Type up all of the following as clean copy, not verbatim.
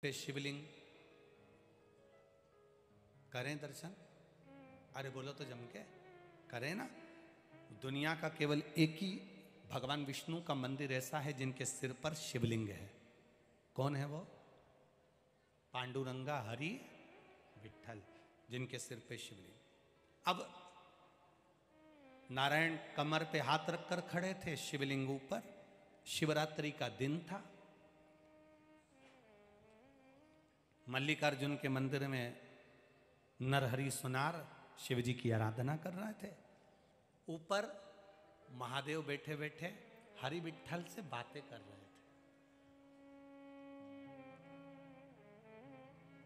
पे शिवलिंग करें दर्शन। अरे बोलो तो जम के करें ना। दुनिया का केवल एक ही भगवान विष्णु का मंदिर ऐसा है जिनके सिर पर शिवलिंग है। कौन है वो? पांडुरंगा हरि विठल, जिनके सिर पे शिवलिंग। अब नारायण कमर पे हाथ रखकर खड़े थे, शिवलिंग ऊपर। शिवरात्रि का दिन था। मल्लिकार्जुन के मंदिर में नरहरि सुनार शिव जी की आराधना कर रहे थे। ऊपर महादेव बैठे बैठे हरि विठल से बातें कर रहे थे।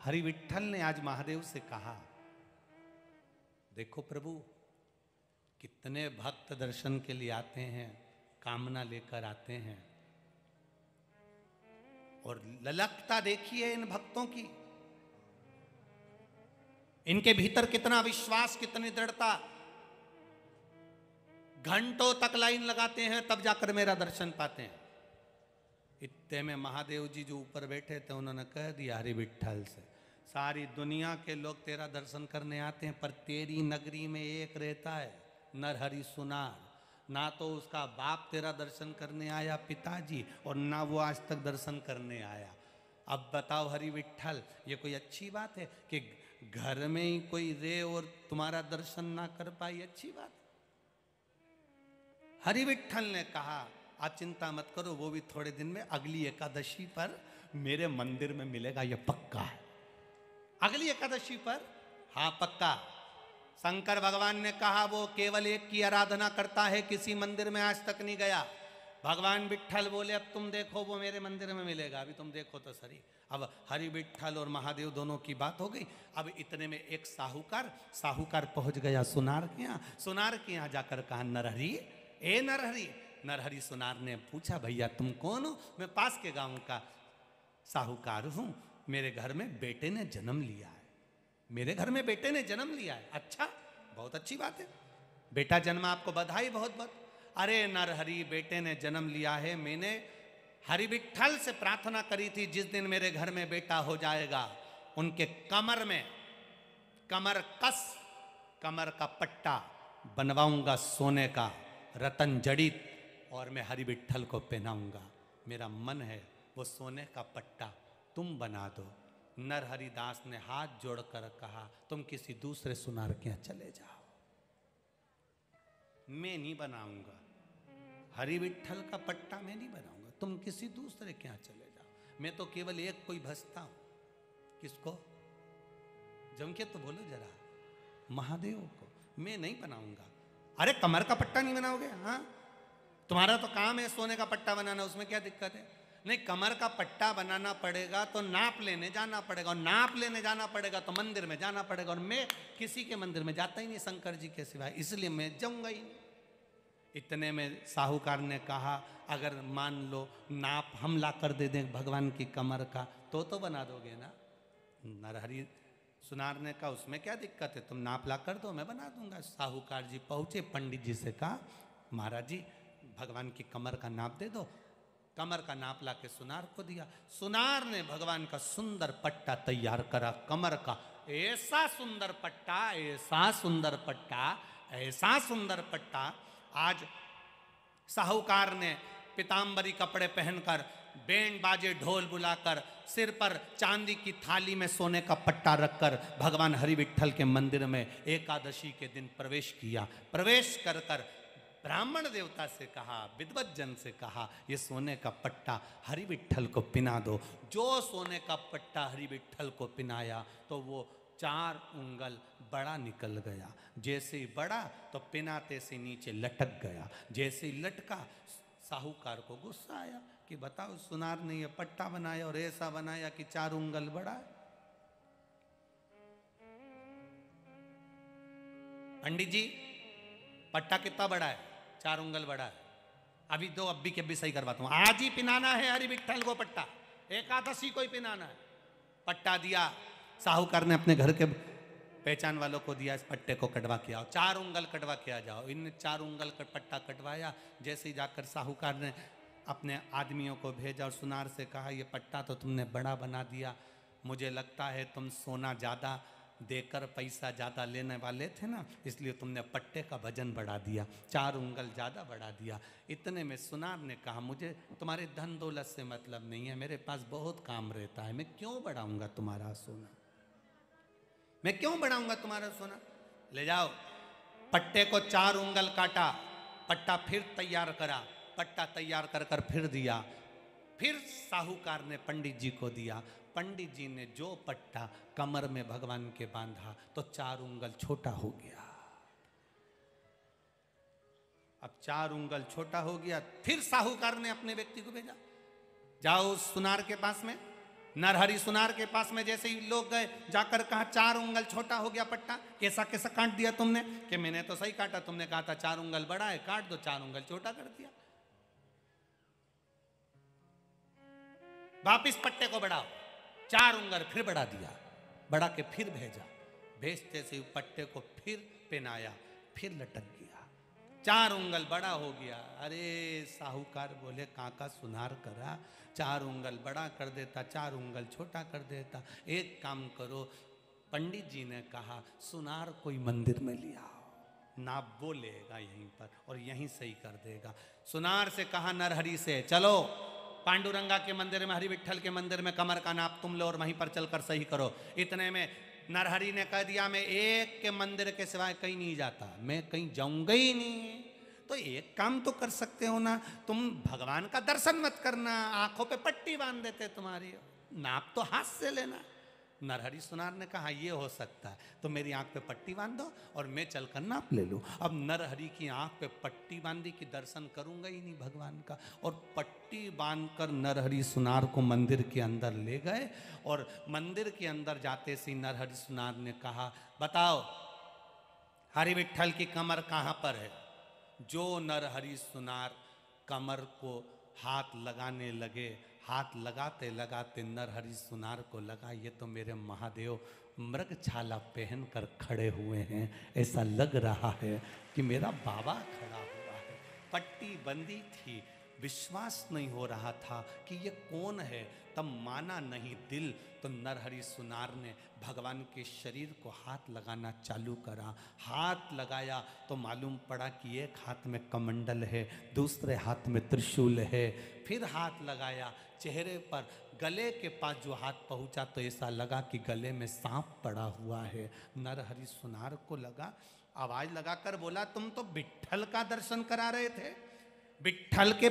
हरि विठल ने आज महादेव से कहा, देखो प्रभु, कितने भक्त दर्शन के लिए आते हैं, कामना लेकर आते हैं, और ललकता देखिए इन भक्तों की। इनके भीतर कितना विश्वास, कितनी दृढ़ता। घंटों तक लाइन लगाते हैं तब जाकर मेरा दर्शन पाते हैं। इतने में महादेव जी जो ऊपर बैठे थे उन्होंने कह दिया हरि विठल से, सारी दुनिया के लोग तेरा दर्शन करने आते हैं, पर तेरी नगरी में एक रहता है नरहरि सुनार। ना तो उसका बाप तेरा दर्शन करने आया पिताजी, और ना वो आज तक दर्शन करने आया। अब बताओ हरि विठल, ये कोई अच्छी बात है कि घर में ही कोई रे और तुम्हारा दर्शन ना कर पाई? अच्छी बात। हरि विठल ने कहा, आप चिंता मत करो, वो भी थोड़े दिन में अगली एकादशी पर मेरे मंदिर में मिलेगा, ये पक्का है। अगली एकादशी पर? हाँ पक्का। शंकर भगवान ने कहा वो केवल एक की आराधना करता है, किसी मंदिर में आज तक नहीं गया। भगवान विठल बोले, अब तुम देखो वो मेरे मंदिर में मिलेगा, अभी तुम देखो तो सही। अब हरि विठल और महादेव दोनों की बात हो गई। अब इतने में एक साहूकार पहुंच गया सुनार के यहाँ। सुनार के यहाँ जाकर कहा, नरहरि, ए नरहरि। नरहरि सुनार ने पूछा, भैया तुम कौन हो? मैं पास के गांव का साहूकार हूं, मेरे घर में बेटे ने जन्म लिया है। मेरे घर में बेटे ने जन्म लिया है? अच्छा, बहुत अच्छी बात है, बेटा जन्मा, आपको बधाई बहुत बहुत। अरे नरहरि, बेटे ने जन्म लिया है, मैंने हरि विठल से प्रार्थना करी थी, जिस दिन मेरे घर में बेटा हो जाएगा उनके कमर में कमर का पट्टा बनवाऊंगा सोने का, रतन जड़ित, और मैं हरि विठल को पहनाऊंगा। मेरा मन है वो सोने का पट्टा तुम बना दो। नरहरि दास ने हाथ जोड़कर कहा, तुम किसी दूसरे सुनार के यहाँ चले जाओ, मैं नहीं बनाऊंगा हरि विठल का पट्टा, मैं नहीं बनाऊंगा, तुम किसी दूसरे के यहाँ चले जाओ। मैं तो केवल एक कोई भजता हूं। किसको? जम के तो बोलो जरा, महादेव को। मैं नहीं बनाऊंगा। अरे कमर का पट्टा नहीं बनाओगे? हाँ, तुम्हारा तो काम है सोने का पट्टा बनाना, उसमें क्या दिक्कत है? नहीं, कमर का पट्टा बनाना पड़ेगा तो नाप लेने जाना पड़ेगा, और नाप लेने जाना पड़ेगा तो मंदिर में जाना पड़ेगा, और मैं किसी के मंदिर में जाता ही नहीं शंकर जी के सिवाय, इसलिए मैं जाऊंगा ही नहीं। इतने में साहूकार ने कहा, अगर मान लो नाप हम ला कर दे दें भगवान की कमर का, तो बना दोगे ना? नरहरि सुनार ने कहा, उसमें क्या दिक्कत है, तुम नाप ला कर दो, मैं बना दूंगा। साहूकार जी पहुंचे, पंडित जी से कहा, महाराज जी भगवान की कमर का नाप दे दो। कमर का नाप ला के सुनार को दिया। सुनार ने भगवान का सुंदर पट्टा तैयार करा कमर का। ऐसा सुंदर पट्टा, ऐसा सुंदर पट्टा, ऐसा सुंदर पट्टा। आज साहूकार ने पीतांबरी कपड़े पहनकर, बैंड बाजे ढोल बुलाकर, सिर पर चांदी की थाली में सोने का पट्टा रखकर भगवान हरि विठल के मंदिर में एकादशी के दिन प्रवेश किया। प्रवेश कर कर ब्राह्मण देवता से कहा, विद्वत जन से कहा, ये सोने का पट्टा हरि विठल को पिना दो। जो सोने का पट्टा हरि विठल को पिनाया तो वो 4 उंगल बड़ा निकल गया। जैसे ही बड़ा तो पिनाते से नीचे लटक गया। जैसे ही लटका, साहूकार को गुस्सा आया कि बताओ, सुनार ने ये पट्टा बनाया और ऐसा बनाया कि 4 उंगल बड़ा है। पंडित जी, पट्टा कितना बड़ा है? 4 उंगल बड़ा है। अभी दो, अभी के अभी सही करवाता हूं। आज ही पिनाना है हरि विठल को पट्टा, एकादशी को ही पिनाना है। पट्टा दिया साहूकार ने, अपने घर के पहचान वालों को दिया, इस पट्टे को कटवा के आओ, 4 उंगल कटवा के आ जाओ। इन 4 उंगल का पट्टा कटवाया। जैसे ही जाकर साहूकार ने अपने आदमियों को भेजा और सुनार से कहा, ये पट्टा तो तुमने बड़ा बना दिया, मुझे लगता है तुम सोना ज़्यादा देकर पैसा ज़्यादा लेने वाले थे ना, इसलिए तुमने पट्टे का वजन बढ़ा दिया, 4 उंगल ज़्यादा बढ़ा दिया। इतने में सुनार ने कहा, मुझे तुम्हारे धन दौलत से मतलब नहीं है, मेरे पास बहुत काम रहता है, मैं क्यों बढ़ाऊंगा तुम्हारा सोना, मैं क्यों बढ़ाऊंगा तुम्हारा सोना। ले जाओ। पट्टे को 4 उंगल काटा, पट्टा फिर तैयार करा, पट्टा तैयार कर कर फिर दिया, फिर साहूकार ने पंडित जी को दिया। पंडित जी ने जो पट्टा कमर में भगवान के बांधा तो 4 उंगल छोटा हो गया। अब 4 उंगल छोटा हो गया, फिर साहूकार ने अपने व्यक्ति को भेजा, जाओ सुनार के पास में, नरहरि सुनार के पास में जैसे ही लोग गए, जाकर कहा 4 उंगल छोटा हो गया पट्टा, कैसा कैसा काट दिया तुमने। कि मैंने तो सही काटा, तुमने कहा था 4 उंगल बड़ा है, काट दो, 4 उंगल छोटा कर दिया। वापिस पट्टे को बढ़ाओ, 4 उंगल फिर बढ़ा दिया, बढ़ा के फिर भेजा, भेजते से पट्टे को फिर पहनाया, फिर लटक गया, 4 उंगल बड़ा हो गया। अरे साहूकार बोले, काका सुनार करा, 4 उंगल बड़ा कर देता, 4 उंगल छोटा कर देता, एक काम करो। पंडित जी ने कहा, सुनार कोई मंदिर में ले आओ, नाप बोलेगा यहीं पर और यहीं सही कर देगा। सुनार से कहा नरहरि से, चलो पांडुरंगा के मंदिर में, हरि विठल के मंदिर में कमर का नाप तुम लो और वहीं पर चलकर सही करो। इतने में नरहरि ने कह दिया, मैं एक के मंदिर के सिवाय कहीं नहीं जाता, मैं कहीं जाऊंगा ही नहीं। तो एक काम तो कर सकते हो ना, तुम भगवान का दर्शन मत करना, आंखों पे पट्टी बांध देते तुम्हारी, नाप तो हाथ से लेना। नरहरि सुनार ने कहा, ये हो सकता है, तो मेरी आंख पे पट्टी बांध दो और मैं चलकर नाप ले लूं। अब नरहरि की आंख पे पट्टी बांधी कि दर्शन करूंगा ही नहीं भगवान का, और पट्टी बांधकर नरहरि सुनार को मंदिर के अंदर ले गए। और मंदिर के अंदर जाते से नरहरि सुनार ने कहा, बताओ हरि विठल की कमर कहाँ पर है। जो नरहरि सुनार कमर को हाथ लगाने लगे, हाथ लगाते लगाते नरहरि सुनार को लगा, ये तो मेरे महादेव मृग छाला पहन कर खड़े हुए हैं, ऐसा लग रहा है कि मेरा बाबा खड़ा हुआ है। पट्टी बंदी थी, विश्वास नहीं हो रहा था कि ये कौन है, तब माना नहीं दिल, तो नरहरि सुनार ने भगवान के शरीर को हाथ लगाना चालू करा। हाथ लगाया तो मालूम पड़ा कि एक हाथ में कमंडल है, दूसरे हाथ में त्रिशूल है। फिर हाथ लगाया चेहरे पर, गले के पास जो हाथ पहुंचा तो ऐसा लगा कि गले में सांप पड़ा हुआ है। नरहरि सुनार को लगा, आवाज लगाकर बोला, तुम तो विठल का दर्शन करा रहे थे, विठल के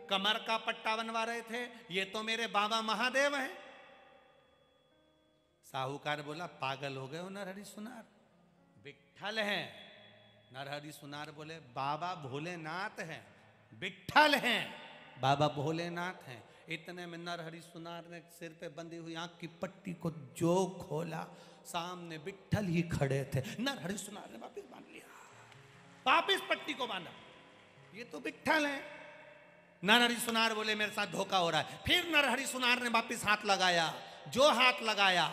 कमर का पट्टा बनवा रहे थे, ये तो मेरे बाबा महादेव हैं। साहूकार बोला, पागल हो गए हो नरहरि सुनार, विठल हैं। नरहरि सुनार बोले, बाबा भोलेनाथ हैं, विठल हैं, बाबा भोलेनाथ हैं। इतने में नरहरि सुनार ने सिर पे बंधी हुई आंख की पट्टी को जो खोला, सामने विठल ही खड़े थे। नरहरि सुनार ने वापिस बांध लिया, वापिस पट्टी को बांधा, ये तो विठल है। नरहरि सुनार बोले, मेरे साथ धोखा हो रहा है। फिर नरहरि सुनार ने वापिस हाथ लगाया, जो हाथ लगाया,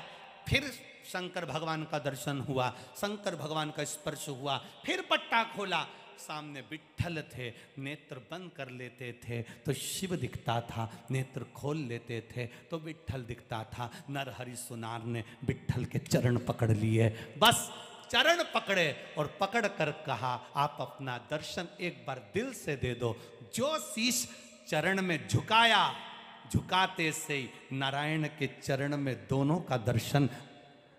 फिर शंकर भगवान का दर्शन हुआ, शंकर भगवान का स्पर्श हुआ। फिर पट्टा खोला, सामने विठल थे, नेत्र बंद कर लेते थे तो शिव दिखता था, नेत्र खोल लेते थे तो विठल दिखता था। नरहरि सुनार ने विठल के चरण पकड़ लिए, बस चरण पकड़े और पकड़ कर कहा, आप अपना दर्शन एक बार दिल से दे दो। जो शीश चरण में झुकाया, झुकाते से ही नारायण के चरण में दोनों का दर्शन,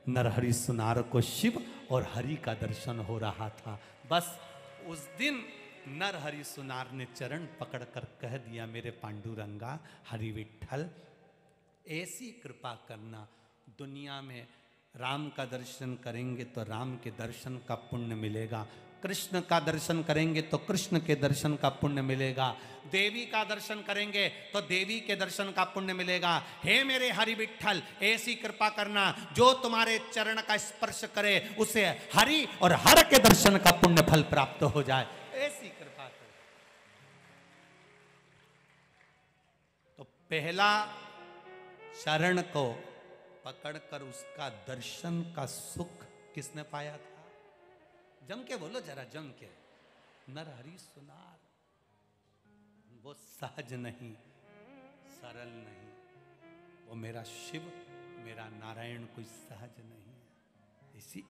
नरहरि सुनार को शिव और हरि का दर्शन हो रहा था। बस उस दिन नरहरि सुनार ने चरण पकड़कर कह दिया, मेरे पांडुरंगा हरि विठल, ऐसी कृपा करना, दुनिया में राम का दर्शन करेंगे तो राम के दर्शन का पुण्य मिलेगा, कृष्ण का दर्शन करेंगे तो कृष्ण के दर्शन का पुण्य मिलेगा, देवी का दर्शन करेंगे तो देवी के दर्शन का पुण्य मिलेगा। हे मेरे हरि विठल, ऐसी कृपा करना, जो तुम्हारे चरण का स्पर्श करे उसे हरि और हर के दर्शन का पुण्य फल प्राप्त हो जाए, ऐसी कृपा कर। तो पहला शरण को पकड़कर उसका दर्शन का सुख किसने पाया था? जम के बोलो जरा, जम के, नरहरि सुनार। वो सहज नहीं, सरल नहीं। वो मेरा शिव, मेरा नारायण कोई सहज नहीं है। इसी